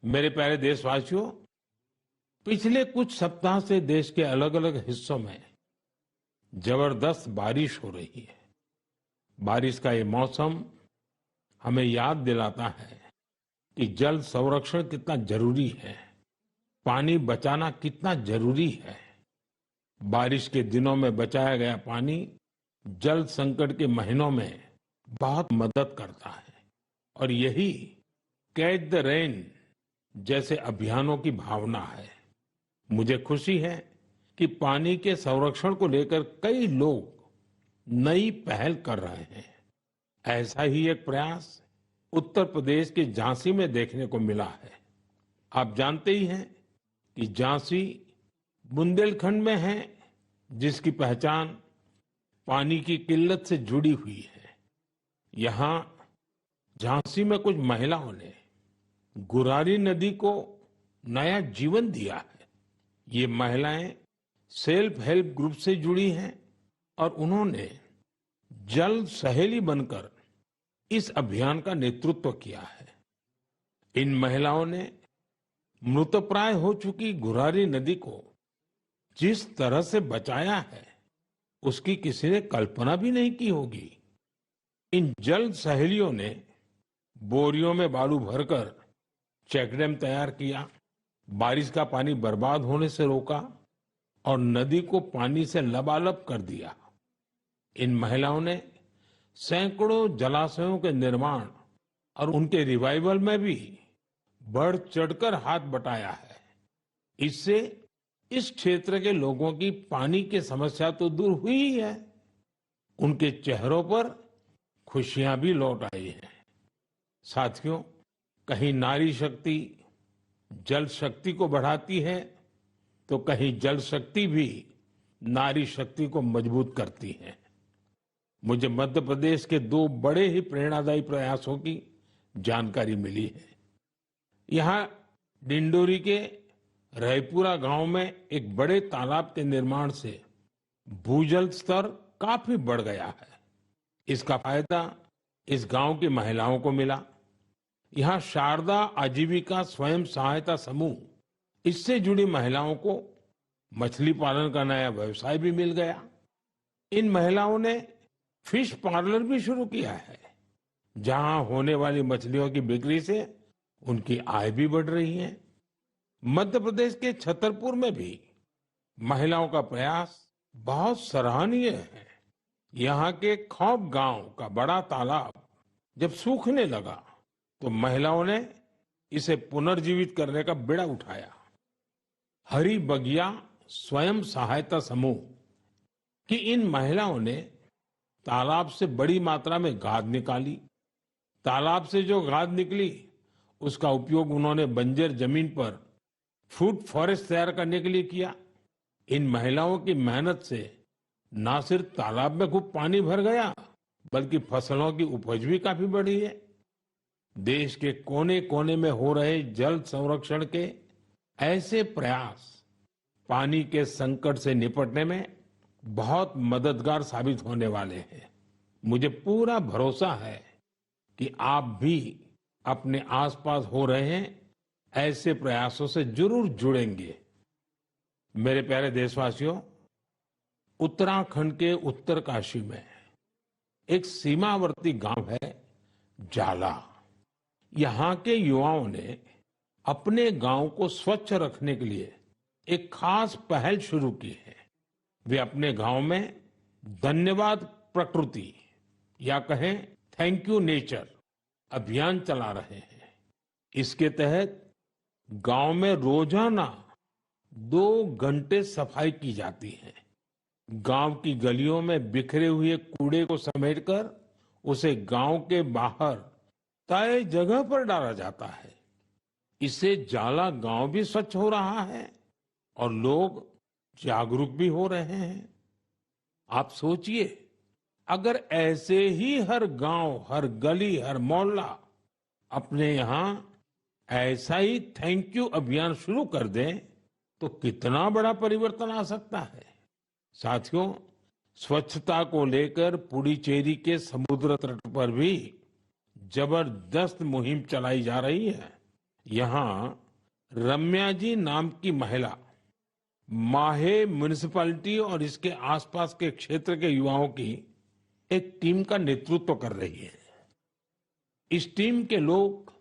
मेरे प्यारे देशवासियों, पिछले कुछ सप्ताह से देश के अलग अलग हिस्सों में जबरदस्त बारिश हो रही है। बारिश का ये मौसम हमें याद दिलाता है कि जल संरक्षण कितना जरूरी है, पानी बचाना कितना जरूरी है। बारिश के दिनों में बचाया गया पानी जल संकट के महीनों में बहुत मदद करता है और यही कैच द रेन जैसे अभियानों की भावना है। मुझे खुशी है कि पानी के संरक्षण को लेकर कई लोग नई पहल कर रहे हैं। ऐसा ही एक प्रयास उत्तर प्रदेश के झांसी में देखने को मिला है। आप जानते ही हैं कि झांसी बुंदेलखंड में है, जिसकी पहचान पानी की किल्लत से जुड़ी हुई है। यहाँ झांसी में कुछ महिलाओं ने गुरारी नदी को नया जीवन दिया है। ये महिलाएं सेल्फ हेल्प ग्रुप से जुड़ी हैं और उन्होंने जल सहेली बनकर इस अभियान का नेतृत्व किया है। इन महिलाओं ने मृतप्राय हो चुकी गुरारी नदी को जिस तरह से बचाया है, उसकी किसी ने कल्पना भी नहीं की होगी। इन जल सहेलियों ने बोरियों में बालू भरकर चेकडैम तैयार किया, बारिश का पानी बर्बाद होने से रोका और नदी को पानी से लबालब कर दिया। इन महिलाओं ने सैकड़ों जलाशयों के निर्माण और उनके रिवाइवल में भी बढ़ चढ़कर हाथ बटाया है। इससे इस क्षेत्र के लोगों की पानी की समस्या तो दूर हुई ही है, उनके चेहरों पर खुशियां भी लौट आई हैं। साथियों, कहीं नारी शक्ति जल शक्ति को बढ़ाती है तो कहीं जल शक्ति भी नारी शक्ति को मजबूत करती है। मुझे मध्य प्रदेश के दो बड़े ही प्रेरणादायी प्रयासों की जानकारी मिली है। यहाँ डिंडोरी के रायपुरा गांव में एक बड़े तालाब के निर्माण से भूजल स्तर काफी बढ़ गया है। इसका फायदा इस गांव की महिलाओं को मिला। यहाँ शारदा आजीविका स्वयं सहायता समूह, इससे जुड़ी महिलाओं को मछली पालन का नया व्यवसाय भी मिल गया। इन महिलाओं ने फिश पार्लर भी शुरू किया है, जहां होने वाली मछलियों की बिक्री से उनकी आय भी बढ़ रही है। मध्य प्रदेश के छतरपुर में भी महिलाओं का प्रयास बहुत सराहनीय है। यहाँ के खौब गांव का बड़ा तालाब जब सूखने लगा तो महिलाओं ने इसे पुनर्जीवित करने का बीड़ा उठाया। हरी बगिया स्वयं सहायता समूह की इन महिलाओं ने तालाब से बड़ी मात्रा में गाद निकाली। तालाब से जो गाद निकली उसका उपयोग उन्होंने बंजर जमीन पर फूड फॉरेस्ट तैयार करने के लिए किया। इन महिलाओं की मेहनत से न सिर्फ तालाब में खूब पानी भर गया, बल्कि फसलों की उपज भी काफी बढ़ी है। देश के कोने कोने में हो रहे जल संरक्षण के ऐसे प्रयास पानी के संकट से निपटने में बहुत मददगार साबित होने वाले हैं। मुझे पूरा भरोसा है कि आप भी अपने आसपास हो रहे हैं ऐसे प्रयासों से जरूर जुड़ेंगे। मेरे प्यारे देशवासियों, उत्तराखंड के उत्तरकाशी में एक सीमावर्ती गांव है जाला। यहाँ के युवाओं ने अपने गांव को स्वच्छ रखने के लिए एक खास पहल शुरू की है। वे अपने गांव में धन्यवाद प्रकृति या कहें थैंक यू नेचर अभियान चला रहे हैं। इसके तहत गांव में रोजाना 2 घंटे सफाई की जाती है। गांव की गलियों में बिखरे हुए कूड़े को समेटकर उसे गांव के बाहर तय जगह पर डाला जाता है। इससे जाला गांव भी स्वच्छ हो रहा है और लोग जागरूक भी हो रहे हैं। आप सोचिए, अगर ऐसे ही हर गांव, हर गली, हर मोहल्ला अपने यहाँ ऐसा ही थैंक यू अभियान शुरू कर दें तो कितना बड़ा परिवर्तन आ सकता है। साथियों, स्वच्छता को लेकर पुडुचेरी के समुद्र तट पर भी जबरदस्त मुहिम चलाई जा रही है। यहाँ रम्या जी नाम की महिला माहे म्युनिसिपैलिटी और इसके आसपास के क्षेत्र के युवाओं की एक टीम का नेतृत्व कर रही है। इस टीम के लोग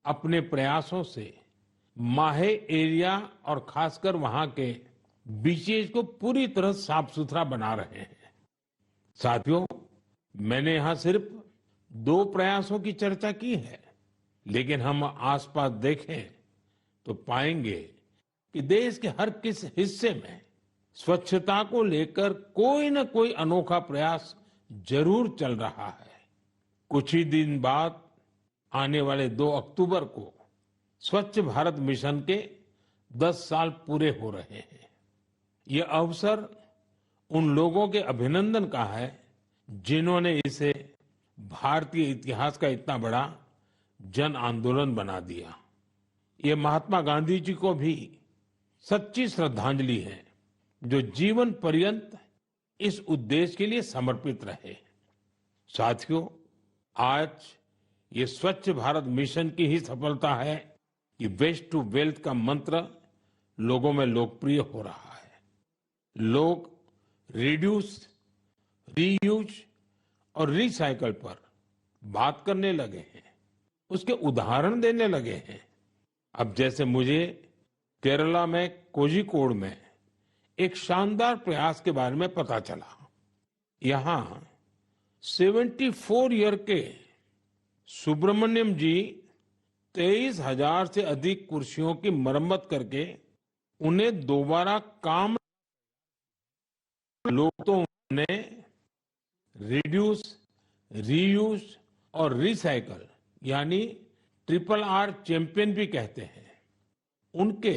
अपने प्रयासों से माहे एरिया और खासकर वहां के बीचेस को पूरी तरह साफ सुथरा बना रहे हैं। साथियों, मैंने यहाँ सिर्फ 2 प्रयासों की चर्चा की है, लेकिन हम आसपास देखें तो पाएंगे कि देश के हर किस हिस्से में स्वच्छता को लेकर कोई न कोई अनोखा प्रयास जरूर चल रहा है। कुछ ही दिन बाद आने वाले 2 अक्टूबर को स्वच्छ भारत मिशन के 10 साल पूरे हो रहे हैं। ये अवसर उन लोगों के अभिनंदन का है जिन्होंने इसे भारतीय इतिहास का इतना बड़ा जन आंदोलन बना दिया। ये महात्मा गांधी जी को भी सच्ची श्रद्धांजलि है, जो जीवन पर्यंत इस उद्देश्य के लिए समर्पित रहे। साथियों, आज ये स्वच्छ भारत मिशन की ही सफलता है कि वेस्ट टू वेल्थ का मंत्र लोगों में लोकप्रिय हो रहा है। लोग रिड्यूस, रीयूज और रिसाइकल पर बात करने लगे हैं, उसके उदाहरण देने लगे हैं। अब जैसे मुझे केरला में कोझिकोड में एक शानदार प्रयास के बारे में पता चला। यहाँ 74 ईयर के सुब्रमण्यम जी 23,000 से अधिक कुर्सियों की मरम्मत करके उन्हें दोबारा काम, लोग तो उन्हें रिड्यूस, रीयूज और रिसाइकल यानी RRR चैंपियन भी कहते हैं। उनके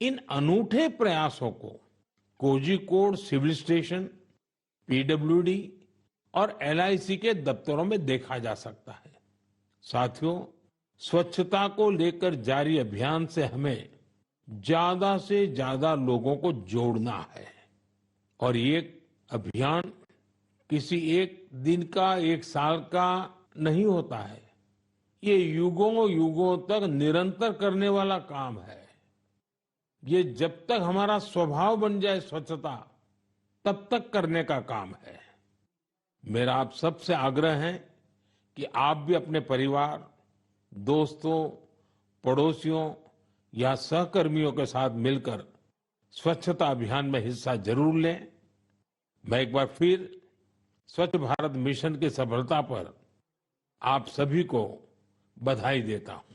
इन अनूठे प्रयासों को कोझिकोड सिविल स्टेशन, PWD और LIC के दफ्तरों में देखा जा सकता है। साथियों, स्वच्छता को लेकर जारी अभियान से हमें ज्यादा से ज्यादा लोगों को जोड़ना है और ये अभियान किसी एक दिन का, एक साल का नहीं होता है। ये युगों युगों तक निरंतर करने वाला काम है। ये जब तक हमारा स्वभाव बन जाए स्वच्छता, तब तक करने का काम है। मेरा आप सबसे आग्रह है कि आप भी अपने परिवार, दोस्तों, पड़ोसियों या सहकर्मियों के साथ मिलकर स्वच्छता अभियान में हिस्सा जरूर लें। मैं एक बार फिर स्वच्छ भारत मिशन की सफलता पर आप सभी को बधाई देता हूं।